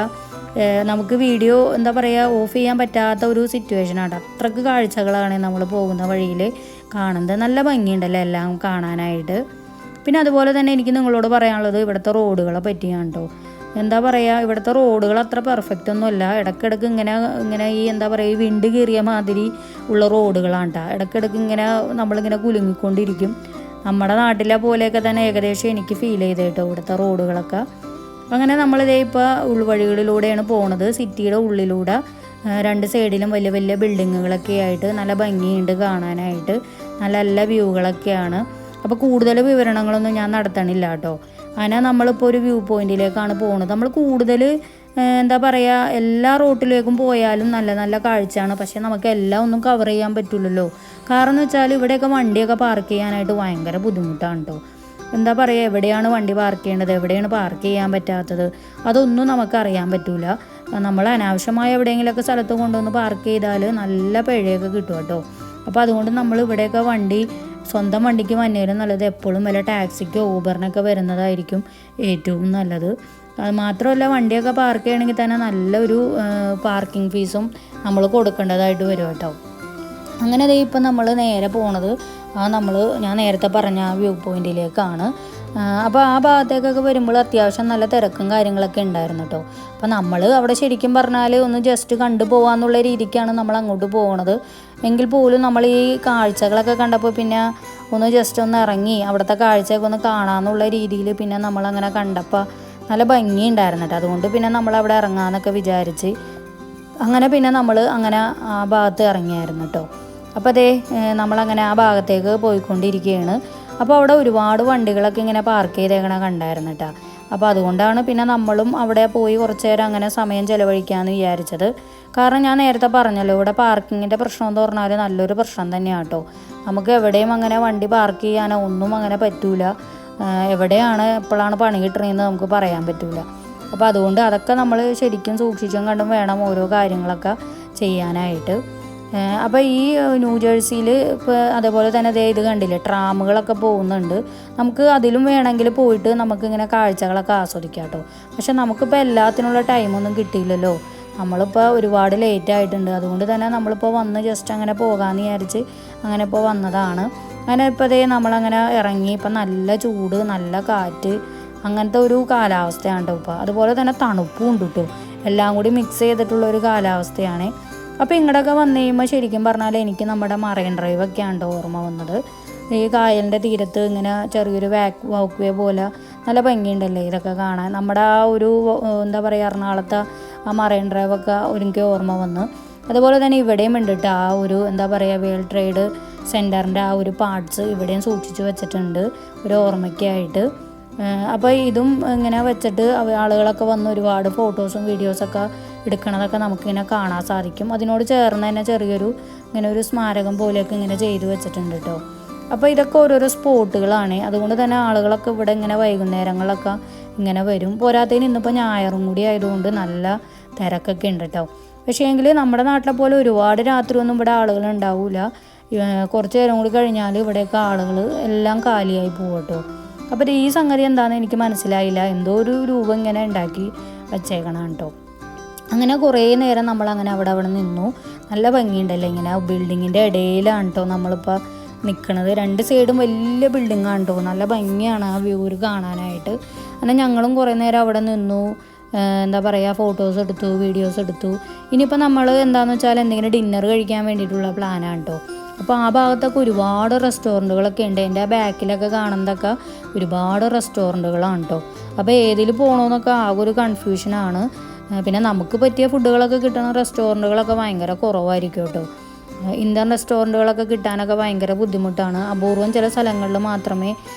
നമുക്ക് വീഡിയോ എന്താ പറയുക ഓഫ് ചെയ്യാൻ പറ്റാത്ത ഒരു സിറ്റുവേഷനാണ്. അത്രയ്ക്ക് കാഴ്ചകളാണ് നമ്മൾ പോകുന്ന വഴിയിൽ കാണുന്നത്. നല്ല ഭംഗിയുണ്ടല്ലോ എല്ലാം കാണാനായിട്ട്. പിന്നെ അതുപോലെ തന്നെ എനിക്ക് നിങ്ങളോട് പറയാനുള്ളത് ഇവിടുത്തെ റോഡുകളെ പറ്റിയാണ് കേട്ടോ. എന്താ പറയുക, ഇവിടുത്തെ റോഡുകൾ അത്ര പെർഫെക്റ്റ് ഒന്നുമല്ല. ഇടയ്ക്കിടയ്ക്ക് ഇങ്ങനെ ഈ എന്താ പറയുക വിണ്ട് കീറിയ മാതിരി ഉള്ള റോഡുകളാണ് കേട്ടോ. ഇടയ്ക്കിടയ്ക്ക് ഇങ്ങനെ നമ്മളിങ്ങനെ കുലുങ്ങിക്കൊണ്ടിരിക്കും. നമ്മുടെ നാട്ടിലെ പോലെയൊക്കെ തന്നെ ഏകദേശം എനിക്ക് ഫീൽ ചെയ്ത് കേട്ടോ ഇവിടുത്തെ റോഡുകളൊക്കെ. അങ്ങനെ നമ്മളിതേ ഇപ്പോൾ ഉൾവഴികളിലൂടെയാണ് പോണത്. സിറ്റിയുടെ ഉള്ളിലൂടെ 2 സൈഡിലും വലിയ വലിയ ബിൽഡിങ്ങുകളൊക്കെ ആയിട്ട് നല്ല ഭംഗിയുണ്ട് കാണാനായിട്ട്. നല്ല നല്ല വ്യൂകളൊക്കെയാണ്. അപ്പോൾ കൂടുതൽ വിവരണങ്ങളൊന്നും ഞാൻ നടത്തണില്ല കേട്ടോ. അങ്ങനെ നമ്മളിപ്പോൾ ഒരു വ്യൂ പോയിന്റിലേക്കാണ് പോകുന്നത്. നമ്മൾ കൂടുതൽ എന്താ പറയുക എല്ലാ റോട്ടിലേക്കും പോയാലും നല്ല നല്ല കാഴ്ചയാണ്. പക്ഷേ നമുക്ക് എല്ലാം ഒന്നും കവർ ചെയ്യാൻ പറ്റില്ലല്ലോ. കാരണം എന്ന് വെച്ചാൽ ഇവിടെയൊക്കെ വണ്ടിയൊക്കെ പാർക്ക് ചെയ്യാനായിട്ട് ഭയങ്കര ബുദ്ധിമുട്ടാണ് കേട്ടോ. എന്താ പറയുക, എവിടെയാണ് വണ്ടി പാർക്ക് ചെയ്യേണ്ടത്, എവിടെയാണ് പാർക്ക് ചെയ്യാൻ പറ്റാത്തത്, അതൊന്നും നമുക്കറിയാൻ പറ്റില്ല. നമ്മൾ അനാവശ്യമായ എവിടെയെങ്കിലുമൊക്കെ സ്ഥലത്ത് കൊണ്ടുവന്ന് പാർക്ക് ചെയ്താൽ നല്ല പിഴയൊക്കെ കിട്ടും കേട്ടോ. അപ്പോൾ അതുകൊണ്ട് നമ്മൾ ഇവിടെയൊക്കെ വണ്ടി സ്വന്തം വണ്ടിക്ക് വന്നേലും നല്ലത് എപ്പോഴും വല്ല ടാക്സിക്കോ ഊബറിനൊക്കെ വരുന്നതായിരിക്കും ഏറ്റവും നല്ലത്. അത് മാത്രമല്ല വണ്ടിയൊക്കെ പാർക്ക് ചെയ്യണമെങ്കിൽ തന്നെ നല്ലൊരു പാർക്കിംഗ് ഫീസും നമ്മൾ കൊടുക്കേണ്ടതായിട്ട് വരും കേട്ടോ. അങ്ങനെ ദേ ഇപ്പം നമ്മൾ നേരെ പോണത് ഞാൻ നേരത്തെ പറഞ്ഞ ആ വ്യൂ പോയിന്റിലേക്കാണ്. അപ്പോൾ ആ ഭാഗത്തേക്കൊക്കെ വരുമ്പോൾ അത്യാവശ്യം നല്ല തിരക്കും കാര്യങ്ങളൊക്കെ ഉണ്ടായിരുന്നു കേട്ടോ. അപ്പോൾ നമ്മൾ അവിടെ ശരിക്കും പറഞ്ഞാൽ ഒന്ന് ജസ്റ്റ് കണ്ടു പോകാമെന്നുള്ള രീതിക്കാണ് നമ്മൾ അങ്ങോട്ട് പോകുന്നത്. എങ്കിൽ പോലും നമ്മൾ ഈ കാഴ്ചകളൊക്കെ കണ്ടപ്പോൾ പിന്നെ ഒന്ന് ജസ്റ്റ് ഒന്ന് ഇറങ്ങി അവിടുത്തെ കാഴ്ചയൊക്കെ ഒന്ന് കാണാമെന്നുള്ള രീതിയിൽ പിന്നെ നമ്മളങ്ങനെ കണ്ടപ്പോൾ നല്ല ഭംഗിയുണ്ടായിരുന്നു കേട്ടോ. അതുകൊണ്ട് പിന്നെ നമ്മളവിടെ ഇറങ്ങാമെന്നൊക്കെ വിചാരിച്ച് അങ്ങനെ പിന്നെ നമ്മൾ അങ്ങനെ ആ ഭാഗത്ത് ഇറങ്ങിയായിരുന്നു കേട്ടോ. അപ്പോൾ അതേ നമ്മളങ്ങനെ ആ ഭാഗത്തേക്ക് പോയിക്കൊണ്ടിരിക്കുകയാണ്. അപ്പോൾ അവിടെ ഒരുപാട് വണ്ടികളൊക്കെ ഇങ്ങനെ പാർക്ക് ചെയ്തേക്കണ കണ്ടായിരുന്നു കേട്ടോ. അപ്പോൾ അതുകൊണ്ടാണ് പിന്നെ നമ്മളും അവിടെ പോയി കുറച്ച് നേരം അങ്ങനെ സമയം ചിലവഴിക്കാമെന്ന് വിചാരിച്ചത്. കാരണം ഞാൻ നേരത്തെ പറഞ്ഞല്ലോ, ഇവിടെ പാർക്കിങ്ങിൻ്റെ പ്രശ്നം എന്ന് പറഞ്ഞാൽ നല്ലൊരു പ്രശ്നം തന്നെയാണ് കേട്ടോ. നമുക്ക് എവിടെയും അങ്ങനെ വണ്ടി പാർക്ക് ചെയ്യാനോ ഒന്നും അങ്ങനെ പറ്റൂല. എവിടെയാണ് എപ്പോഴാണ് പണി കിട്ടണമെന്ന് നമുക്ക് പറയാൻ പറ്റൂല. അപ്പോൾ അതുകൊണ്ട് അതൊക്കെ നമ്മൾ ശരിക്കും സൂക്ഷിച്ചും കണ്ടും വേണം ഓരോ കാര്യങ്ങളൊക്കെ ചെയ്യാനായിട്ട്. അപ്പോൾ ഈ ന്യൂജേഴ്സിയിൽ ഇപ്പോൾ അതേപോലെ തന്നെ ഇത് കണ്ടില്ലേ, ട്രാമുകളൊക്കെ പോകുന്നുണ്ട്. നമുക്ക് അതിലും വേണമെങ്കിൽ പോയിട്ട് നമുക്കിങ്ങനെ കാഴ്ചകളൊക്കെ ആസ്വദിക്കാം കേട്ടോ. പക്ഷെ നമുക്കിപ്പോൾ എല്ലാത്തിനുള്ള ടൈമൊന്നും കിട്ടിയില്ലല്ലോ. നമ്മളിപ്പോൾ ഒരുപാട് ലേറ്റ് ആയിട്ടുണ്ട്. അതുകൊണ്ട് തന്നെ നമ്മളിപ്പോൾ വന്ന് ജസ്റ്റ് അങ്ങനെ പോകാമെന്ന് വിചാരിച്ച് അങ്ങനെ ഇപ്പോൾ വന്നതാണ്. അങ്ങനെ ഇപ്പോൾ നമ്മളങ്ങനെ ഇറങ്ങി. ഇപ്പം നല്ല ചൂട്, നല്ല കാറ്റ്, അങ്ങനത്തെ ഒരു കാലാവസ്ഥയാണ് കേട്ടോ ഇപ്പോൾ. അതുപോലെ തന്നെ തണുപ്പും ഉണ്ട് കേട്ടോ. എല്ലാം കൂടി മിക്സ് ചെയ്തിട്ടുള്ളൊരു കാലാവസ്ഥയാണ്. അപ്പോൾ ഇങ്ങോട്ടൊക്കെ വന്നു കഴിയുമ്പോൾ ശരിക്കും പറഞ്ഞാൽ എനിക്ക് നമ്മുടെ മറൈൻ ഡ്രൈവൊക്കെയാണ് ഓർമ്മ വന്നത്. ഈ കായലിൻ്റെ തീരത്ത് ഇങ്ങനെ ചെറിയൊരു വാക്ക് വേ പോലെ നല്ല ഭംഗിയുണ്ടല്ലേ ഇതൊക്കെ കാണാൻ. നമ്മുടെ ആ ഒരു എന്താ പറയുക, എറണാകുളത്തെ ആ മറൈൻ ഡ്രൈവൊക്കെ എനിക്ക് ഓർമ്മ വന്നു. അതുപോലെ തന്നെ ഇവിടെയും ഉണ്ട് കേട്ടോ ആ ഒരു എന്താ പറയുക, വേൾഡ് ട്രേഡ് സെൻറ്ററിൻ്റെ ആ ഒരു പാർട്സ് ഇവിടെയും സൂക്ഷിച്ച് വെച്ചിട്ടുണ്ട് ഒരു ഓർമ്മയ്ക്കായിട്ട്. അപ്പോൾ ഇതും ഇങ്ങനെ വെച്ചിട്ട് ആളുകളൊക്കെ വന്ന് ഒരുപാട് ഫോട്ടോസും വീഡിയോസൊക്കെ എടുക്കണതൊക്കെ നമുക്കിങ്ങനെ കാണാൻ സാധിക്കും. അതിനോട് ചേർന്ന് തന്നെ ചെറിയൊരു ഇങ്ങനെ ഒരു സ്മാരകം പോലെയൊക്കെ ഇങ്ങനെ ചെയ്തു വെച്ചിട്ടുണ്ട് കേട്ടോ. അപ്പോൾ ഇതൊക്കെ ഓരോരോ സ്പോട്ടുകളാണ്. അതുകൊണ്ട് തന്നെ ആളുകളൊക്കെ ഇവിടെ ഇങ്ങനെ വൈകുന്നേരങ്ങളിലൊക്കെ ഇങ്ങനെ വരും. പോരാത്തതിന് ഇന്നിപ്പോൾ ഞായറും കൂടി ആയതുകൊണ്ട് നല്ല തിരക്കൊക്കെ ഉണ്ട് കേട്ടോ. പക്ഷേ എങ്കിൽ നമ്മുടെ നാട്ടിലെ പോലെ ഒരുപാട് രാത്രി ഒന്നും ഇവിടെ ആളുകൾ ഉണ്ടാവില്ല. കുറച്ച് നേരം കൂടി കഴിഞ്ഞാൽ ഇവിടെയൊക്കെ ആളുകൾ എല്ലാം കാലിയായി പോകും കേട്ടോ. അപ്പോൾ ഈ സംഗതി എന്താണെന്ന് എനിക്ക് മനസ്സിലായില്ല. എന്തോ ഒരു രൂപം ഇങ്ങനെ ഉണ്ടാക്കി വച്ചേക്കണം കേട്ടോ. അങ്ങനെ കുറേ നേരം നമ്മളങ്ങനെ അവിടെ നിന്നു. നല്ല ഭംഗിയുണ്ടല്ലേ, ഇങ്ങനെ ബിൽഡിങ്ങിൻ്റെ ഇടയിലാണ് കേട്ടോ നമ്മളിപ്പോൾ നിൽക്കുന്നത്. രണ്ട് സൈഡും വലിയ ബിൽഡിങ്ങാണ് കേട്ടോ. നല്ല ഭംഗിയാണ് ആ വ്യൂ കാണാനായിട്ട്. അങ്ങനെ ഞങ്ങളും കുറേ നേരം അവിടെ നിന്നു. എന്താ പറയുക, ഫോട്ടോസ് എടുത്തു, വീഡിയോസ് എടുത്തു. ഇനിയിപ്പോൾ നമ്മൾ എന്താണെന്ന് വെച്ചാൽ എന്തെങ്കിലും ഡിന്നർ കഴിക്കാൻ വേണ്ടിയിട്ടുള്ള പ്ലാനാണ് കേട്ടോ. അപ്പോൾ ആ ഭാഗത്തൊക്കെ ഒരുപാട് റെസ്റ്റോറൻറ്റുകളൊക്കെ ഉണ്ട്. എൻ്റെ ആ ബാക്കിലൊക്കെ കാണുന്നതൊക്കെ ഒരുപാട് റെസ്റ്റോറൻറ്റുകളാണ് കേട്ടോ. അപ്പോൾ ഏതിൽ പോകണമെന്നൊക്കെ ആകെ ഒരു കൺഫ്യൂഷനാണ്. പിന്നെ നമുക്ക് പറ്റിയ ഫുഡുകളൊക്കെ കിട്ടുന്ന റെസ്റ്റോറൻറ്റുകളൊക്കെ ഭയങ്കര കുറവായിരിക്കും കേട്ടോ. ഇന്ത്യൻ റെസ്റ്റോറൻറ്റുകളൊക്കെ കിട്ടാനൊക്കെ ഭയങ്കര ബുദ്ധിമുട്ടാണ്. അപൂർവം ചില സ്ഥലങ്ങളിൽ മാത്രമേ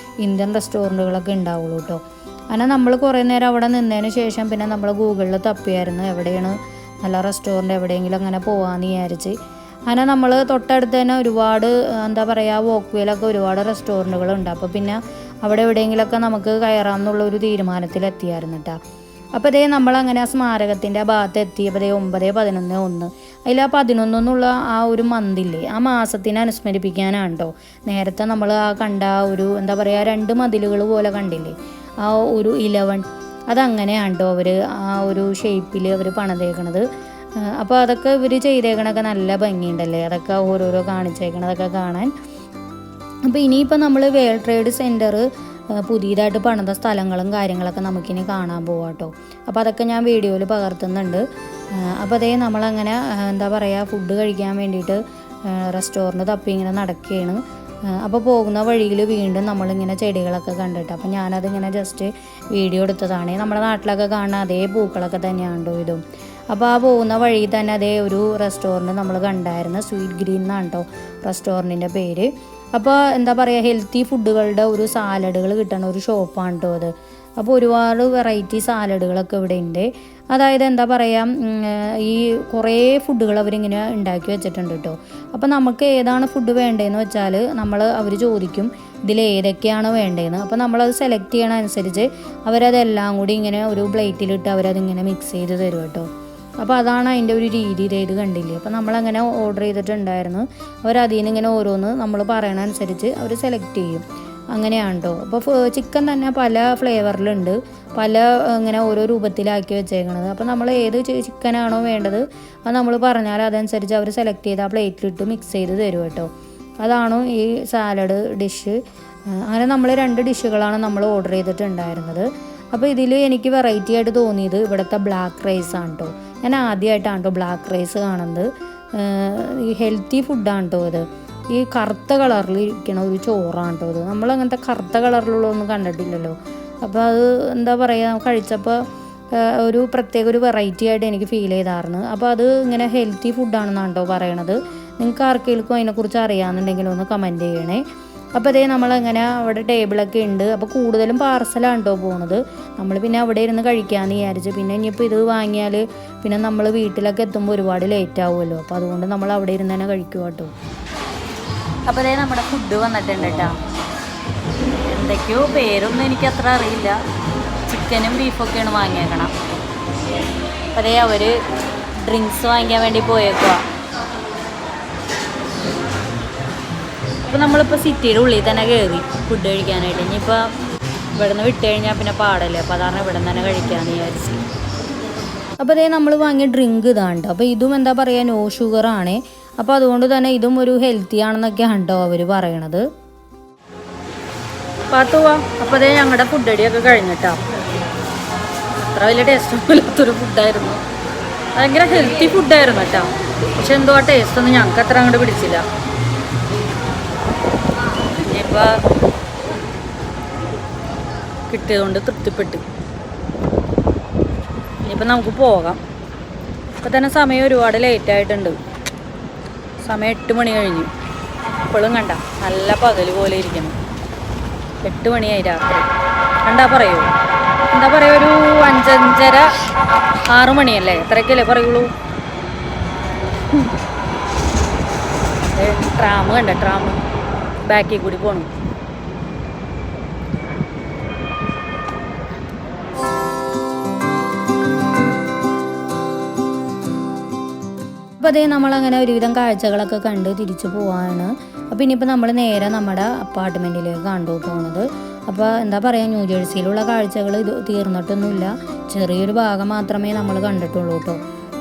ഇന്ത്യൻ റെസ്റ്റോറൻറ്റുകളൊക്കെ ഉണ്ടാവുള്ളൂ കേട്ടോ. അങ്ങനെ നമ്മൾ കുറേ നേരം അവിടെ നിന്നതിന് ശേഷം പിന്നെ നമ്മൾ ഗൂഗിളിൽ തപ്പിയായിരുന്നു എവിടെയാണ് നല്ല റെസ്റ്റോറൻറ്റ്, എവിടെയെങ്കിലും അങ്ങനെ പോകാമെന്ന് വിചാരിച്ച്. അങ്ങനെ നമ്മൾ തൊട്ടടുത്ത് തന്നെ ഒരുപാട് എന്താ പറയുക, വോക്ക് വേയിലൊക്കെ ഒരുപാട് റെസ്റ്റോറൻറ്റുകളുണ്ട്. അപ്പോൾ പിന്നെ അവിടെ എവിടെയെങ്കിലുമൊക്കെ നമുക്ക് കയറാമെന്നുള്ളൊരു തീരുമാനത്തിലെത്തിയായിരുന്നു കേട്ടോ. അപ്പോൾ നമ്മളങ്ങനെ ആ സ്മാരകത്തിൻ്റെ ആ ഭാഗത്ത് എത്തിയപ്പോൾ 9/11/1 അതിൽ ആ 11 എന്നുള്ള ആ ഒരു മന്തില്ലേ, ആ മാസത്തിനെ അനുസ്മരിപ്പിക്കാനാണ് കേട്ടോ. നേരത്തെ നമ്മൾ ആ കണ്ട ഒരു എന്താ പറയുക, 2 മതിലുകൾ പോലെ കണ്ടില്ലേ, ആ ഒരു 11 അതങ്ങനെയാണ് കേട്ടോ അവർ ആ ഒരു ഷേപ്പിൽ അവർ പണിതേക്കണത്. അപ്പോൾ അതൊക്കെ ഇവർ ചെയ്തേക്കണൊക്കെ നല്ല ഭംഗിയുണ്ടല്ലേ, അതൊക്കെ ഓരോരോ കാണിച്ചേക്കണതൊക്കെ കാണാൻ. അപ്പോൾ ഇനിയിപ്പോൾ നമ്മൾ വേൾഡ് ട്രേഡ് സെൻറ്റർ പുതിയതായിട്ട് പണിത സ്ഥലങ്ങളും കാര്യങ്ങളൊക്കെ നമുക്കിനി കാണാൻ പോവാം കേട്ടോ. അപ്പോൾ അതൊക്കെ ഞാൻ വീഡിയോയിൽ പകർത്തുന്നുണ്ട്. അപ്പോൾ നമ്മളങ്ങനെ എന്താ പറയുക, ഫുഡ് കഴിക്കാൻ വേണ്ടിയിട്ട് റെസ്റ്റോറൻറ്റ് തപ്പി ഇങ്ങനെ നടക്കുകയാണ്. അപ്പോൾ പോകുന്ന വഴിയിൽ വീണ്ടും നമ്മളിങ്ങനെ ചെടികളൊക്കെ കണ്ടിട്ട്, അപ്പോൾ ഞാനതിങ്ങനെ ജസ്റ്റ് വീഡിയോ എടുത്തതാണ്. നമ്മുടെ നാട്ടിലൊക്കെ കാണുന്ന അതേ പൂക്കളൊക്കെ തന്നെയാണ് കേട്ടോ ഇതും. അപ്പോൾ ആ പോകുന്ന വഴിയിൽ തന്നെ അതേ ഒരു റെസ്റ്റോറൻറ്റ് നമ്മൾ കണ്ടായിരുന്നു. സ്വീറ്റ് ഗ്രീൻ എന്നാണ് കേട്ടോ റെസ്റ്റോറൻറ്റിൻ്റെ പേര്. അപ്പോൾ എന്താ പറയുക, ഹെൽത്തി ഫുഡുകളുടെ ഒരു സാലഡുകൾ കിട്ടുന്ന ഒരു ഷോപ്പാണ് കേട്ടോ അത്. അപ്പോൾ ഒരുപാട് വെറൈറ്റി സാലഡുകളൊക്കെ ഇവിടെ ഉണ്ട്. അതായത് എന്താ പറയുക, ഈ കുറേ ഫുഡുകൾ അവരിങ്ങനെ ഉണ്ടാക്കി വെച്ചിട്ടുണ്ട് കേട്ടോ. അപ്പോൾ നമുക്ക് ഏതാണ് ഫുഡ് വേണ്ടതെന്ന് വെച്ചാൽ അവർ ചോദിക്കും ഇതിൽ ഏതൊക്കെയാണ് വേണ്ടതെന്ന്. അപ്പോൾ നമ്മളത് സെലക്ട് ചെയ്യണ അനുസരിച്ച് അവരതെല്ലാം കൂടി ഇങ്ങനെ ഒരു പ്ലേറ്റിലിട്ട് അവരതിങ്ങനെ മിക്സ് ചെയ്ത് തരും കേട്ടോ. അപ്പോൾ അതാണ് അതിൻ്റെ ഒരു രീതി. ഇത് കണ്ടില്ലേ. അപ്പോൾ നമ്മളങ്ങനെ ഓർഡർ ചെയ്തിട്ടുണ്ടായിരുന്നു. അവരതിൽ നിന്ന് ഇങ്ങനെ ഓരോന്ന് നമ്മൾ പറയണ അനുസരിച്ച് അവർ സെലക്ട് ചെയ്യും. അങ്ങനെയാണ് കേട്ടോ. അപ്പോൾ ചിക്കൻ തന്നെ പല ഫ്ലേവറിലുണ്ട്, പല ഇങ്ങനെ ഓരോ രൂപത്തിലാക്കി വെച്ചേക്കണത്. അപ്പോൾ നമ്മൾ ഏത് ചിക്കനാണോ വേണ്ടത് അത് നമ്മൾ പറഞ്ഞാൽ അതനുസരിച്ച് അവർ സെലക്ട് ചെയ്ത് ആ പ്ലേറ്റിലിട്ട് മിക്സ് ചെയ്ത് തരും കേട്ടോ. അതാണ് ഈ സാലഡ് ഡിഷ്. അങ്ങനെ നമ്മൾ 2 ഡിഷുകളാണ് നമ്മൾ ഓർഡർ ചെയ്തിട്ടുണ്ടായിരുന്നത്. അപ്പോൾ ഇതിൽ എനിക്ക് വെറൈറ്റി ആയിട്ട് തോന്നിയത് ഇവിടുത്തെ ബ്ലാക്ക് റൈസ് ആണ് കേട്ടോ. ഞാൻ ആദ്യമായിട്ടാണ് കേട്ടോ ബ്ലാക്ക് റൈസ് കാണുന്നത്. ഈ ഹെൽത്തി ഫുഡാണ് കേട്ടോ ഇത്. ഈ കറുത്ത കളറിൽ ഇരിക്കണ ഒരു ചോറാണ് കേട്ടോ ഇത്. നമ്മളങ്ങനത്തെ കറുത്ത കളറിലുള്ളതൊന്നും കണ്ടിട്ടില്ലല്ലോ. അപ്പോൾ അത് എന്താ പറയുക, കഴിച്ചപ്പോൾ ഒരു പ്രത്യേക ഒരു വെറൈറ്റി ആയിട്ട് എനിക്ക് ഫീൽ ചെയ്തായിരുന്നു. അപ്പോൾ അത് ഇങ്ങനെ ഹെൽത്തി ഫുഡാണെന്നാണ് കേട്ടോ പറയണത്. നിങ്ങൾക്ക് ആർക്കെങ്കിലും അതിനെക്കുറിച്ച് അറിയാമെന്നുണ്ടെങ്കിൽ ഒന്ന് കമൻറ്റ് ചെയ്യണേ. അപ്പോൾ അതേ നമ്മളങ്ങനെ അവിടെ ടേബിളൊക്കെ ഉണ്ട്. അപ്പോൾ കൂടുതലും പാർസലാണ് കേട്ടോ പോകുന്നത്. നമ്മൾ പിന്നെ അവിടെ ഇരുന്ന് കഴിക്കാമെന്ന് വിചാരിച്ച്. പിന്നെ ഇനിയിപ്പോൾ ഇത് വാങ്ങിയാൽ പിന്നെ നമ്മൾ വീട്ടിലൊക്കെ എത്തുമ്പോൾ ഒരുപാട് ലേറ്റ് ആവുമല്ലോ. അപ്പോൾ അതുകൊണ്ട് നമ്മൾ അവിടെ ഇരുന്ന് തന്നെ കഴിക്കുക കേട്ടോ. അപ്പോൾ അതേ നമ്മുടെ ഫുഡ് വന്നിട്ടുണ്ട് കേട്ടോ. എന്തൊക്കെയോ പേരൊന്നും എനിക്കത്ര അറിയില്ല. ചിക്കനും ബീഫൊക്കെയാണ് വാങ്ങിയേക്കണം. അപ്പോൾ അതേ അവർ ഡ്രിങ്ക്സ് വാങ്ങിക്കാൻ വേണ്ടി പോയേക്കുക. അപ്പോൾ നമ്മളിപ്പോൾ സിറ്റിയുടെ ഉള്ളിൽ തന്നെ കയറി ഫുഡ് കഴിക്കാനായിട്ട്. ഇനിയിപ്പോൾ ഇവിടെ നിന്ന് വിട്ട് കഴിഞ്ഞാൽ പിന്നെ പാടല്ലേ. അപ്പോൾ അതാണ് ഇവിടെ നിന്ന് തന്നെ കഴിക്കാമെന്ന് വിചാരിച്ചു. അപ്പോൾ അതേ നമ്മൾ വാങ്ങിയ ഡ്രിങ്ക് ഇതാണ് കേട്ടോ. അപ്പോൾ ഇതും എന്താ പറയുക, നോ ഷുഗറാണ്. അപ്പോൾ അതുകൊണ്ട് തന്നെ ഇതും ഒരു ഹെൽത്തി ആണെന്നൊക്കെയാണ് കേട്ടോ അവർ പറയണത്. പാത്തുവാ. അപ്പോൾ അതേ ഞങ്ങളുടെ ഫുഡ് അടിയൊക്കെ കഴിഞ്ഞിട്ടോ. അത്ര വലിയ ടേസ്റ്റൊന്നും ഇല്ലാത്തൊരു ഫുഡായിരുന്നു. ഭയങ്കര ഹെൽത്തി ഫുഡായിരുന്നു കേട്ടോ. പക്ഷെ എന്തോ ആ ടേസ്റ്റൊന്നും ഞങ്ങൾക്ക് അത്ര അങ്ങോട്ട് പിടിച്ചില്ല. ഇനിയിപ്പോൾ കിട്ടിയതുകൊണ്ട് തൃപ്തിപ്പെട്ടു. ഇനിയിപ്പോൾ നമുക്ക് പോകാം. ഇപ്പോൾ തന്നെ സമയം ഒരുപാട് ലേറ്റായിട്ടുണ്ട്. സമയം 8 മണി കഴിഞ്ഞു. ഇപ്പോഴും കണ്ട നല്ല പകൽ പോലെ ഇരിക്കണം. 8 മണിയായി രാത്രി. എന്താ പറയുമോ, എന്താ പറയുക, ഒരു 5, 5:30, 6 മണിയല്ലേ, എത്രയൊക്കെയല്ലേ പറയുള്ളൂ. ട്രാം കണ്ട, ട്രാം ബാക്കിൽ കൂടി പോകണം. അപ്പോൾ അതേ നമ്മളങ്ങനെ ഒരുവിധം കാഴ്ചകളൊക്കെ കണ്ട് തിരിച്ചു പോവാണ്. അപ്പോൾ ഇനിയിപ്പോൾ നമ്മൾ നേരെ നമ്മുടെ അപ്പാർട്ട്മെൻറ്റിലേക്ക് പോകുന്നത്. അപ്പോൾ എന്താ പറയുക, ന്യൂജേഴ്സിയിലുള്ള കാഴ്ചകൾ ഇത് തീർന്നിട്ടൊന്നുമില്ല. ചെറിയൊരു ഭാഗം മാത്രമേ നമ്മൾ കണ്ടിട്ടുള്ളൂ കേട്ടോ.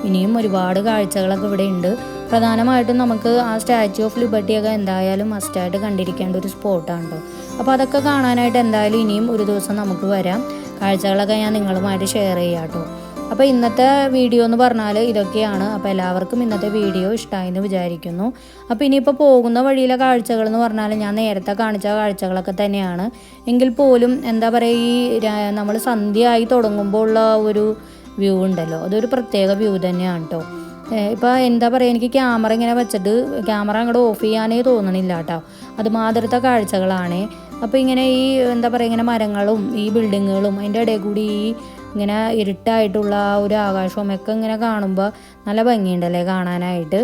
ഇനിയും ഒരുപാട് കാഴ്ചകളൊക്കെ ഇവിടെ ഉണ്ട്. പ്രധാനമായിട്ടും നമുക്ക് ആ സ്റ്റാച്യു ഓഫ് ലിബർട്ടിയൊക്കെ എന്തായാലും മസ്റ്റായിട്ട് കണ്ടിരിക്കേണ്ട ഒരു സ്പോട്ടാണ് കേട്ടോ. അപ്പോൾ അതൊക്കെ കാണാനായിട്ട് എന്തായാലും ഇനിയും ഒരു ദിവസം നമുക്ക് വരാം. കാഴ്ചകളൊക്കെ ഞാൻ നിങ്ങളുമായിട്ട് ഷെയർ ചെയ്യാം കേട്ടോ. അപ്പോൾ ഇന്നത്തെ വീഡിയോ എന്ന് പറഞ്ഞാൽ ഇതൊക്കെയാണ്. അപ്പോൾ എല്ലാവർക്കും ഇന്നത്തെ വീഡിയോ ഇഷ്ടമായെന്ന് വിചാരിക്കുന്നു. അപ്പോൾ ഇനിയിപ്പോൾ പോകുന്ന വഴിയിലെ കാഴ്ചകൾ എന്ന് പറഞ്ഞാൽ ഞാൻ നേരത്തെ കാണിച്ച കാഴ്ചകളൊക്കെ തന്നെയാണ്. എങ്കിൽ പോലും എന്താ പറയുക, ഈ നമ്മൾ സന്ധ്യയായി തുടങ്ങുമ്പോൾ ഉള്ള ഒരു വ്യൂ ഉണ്ടല്ലോ, അതൊരു പ്രത്യേക വ്യൂ തന്നെയാണ് കേട്ടോ. ഇപ്പോൾ എന്താ പറയുക, എനിക്ക് ക്യാമറ ഇങ്ങനെ വെച്ചിട്ട് ക്യാമറ അങ്ങോട്ട് ഓഫ് ചെയ്യാനേ തോന്നണില്ല കേട്ടോ. അതുമാതിരത്തെ കാഴ്ചകളാണ്. അപ്പോൾ ഇങ്ങനെ ഈ എന്താ പറയുക, ഇങ്ങനെ മരങ്ങളും ഈ ബിൽഡിങ്ങുകളും അതിൻ്റെ ഇടയിൽ കൂടി ഈ ഇങ്ങനെ ഇരുട്ടായിട്ടുള്ള ഒരു ആകാശവും ഒക്കെ ഇങ്ങനെ കാണുമ്പോൾ നല്ല ഭംഗിയുണ്ടല്ലേ കാണാനായിട്ട്.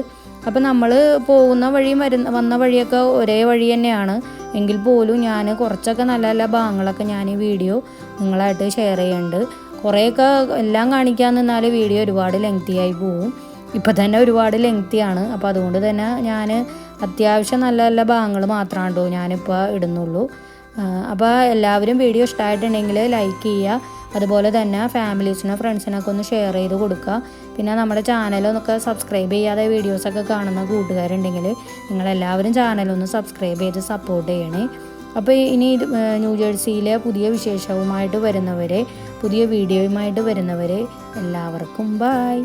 അപ്പോൾ നമ്മൾ പോകുന്ന വഴിയും വന്ന വഴിയൊക്കെ ഒരേ വഴി തന്നെയാണ്. എങ്കിൽ പോലും ഞാൻ കുറച്ചൊക്കെ നല്ല നല്ല ഭാഗങ്ങളൊക്കെ ഞാൻ ഈ വീഡിയോ നിങ്ങളായിട്ട് ഷെയർ ചെയ്യുന്നുണ്ട്. കുറേയൊക്കെ എല്ലാം കാണിക്കാൻ നിന്നാൽ വീഡിയോ ഒരുപാട് ലെങ്തി ആയി പോവും. ഇപ്പം തന്നെ ഒരുപാട് ലെങ്തിയാണ്. അപ്പോൾ അതുകൊണ്ട് തന്നെ ഞാൻ അത്യാവശ്യം നല്ല നല്ല ഭാഗങ്ങൾ മാത്രമാണ് കേട്ടോ ഞാനിപ്പോൾ ഇടുന്നുള്ളൂ. അപ്പോൾ എല്ലാവരും വീഡിയോ ഇഷ്ടമായിട്ടുണ്ടെങ്കിൽ ലൈക്ക് ചെയ്യുക. അതുപോലെ തന്നെ ഫാമിലീസിനോ ഫ്രണ്ട്സിനൊക്കെ ഒന്ന് ഷെയർ ചെയ്ത് കൊടുക്കുക. പിന്നെ നമ്മുടെ ചാനലൊന്നൊക്കെ സബ്സ്ക്രൈബ് ചെയ്യാതെ വീഡിയോസൊക്കെ കാണുന്ന കൂട്ടുകാരുണ്ടെങ്കിൽ നിങ്ങളെല്ലാവരും ചാനലൊന്ന് സബ്സ്ക്രൈബ് ചെയ്ത് സപ്പോർട്ട് ചെയ്യണേ. അപ്പോൾ ഇനി ന്യൂജേഴ്സിയിലെ പുതിയ വിശേഷവുമായിട്ട് വരുന്നവരെ, പുതിയ വീഡിയോയുമായിട്ട് വരുന്നവരെ എല്ലാവർക്കും ബൈ.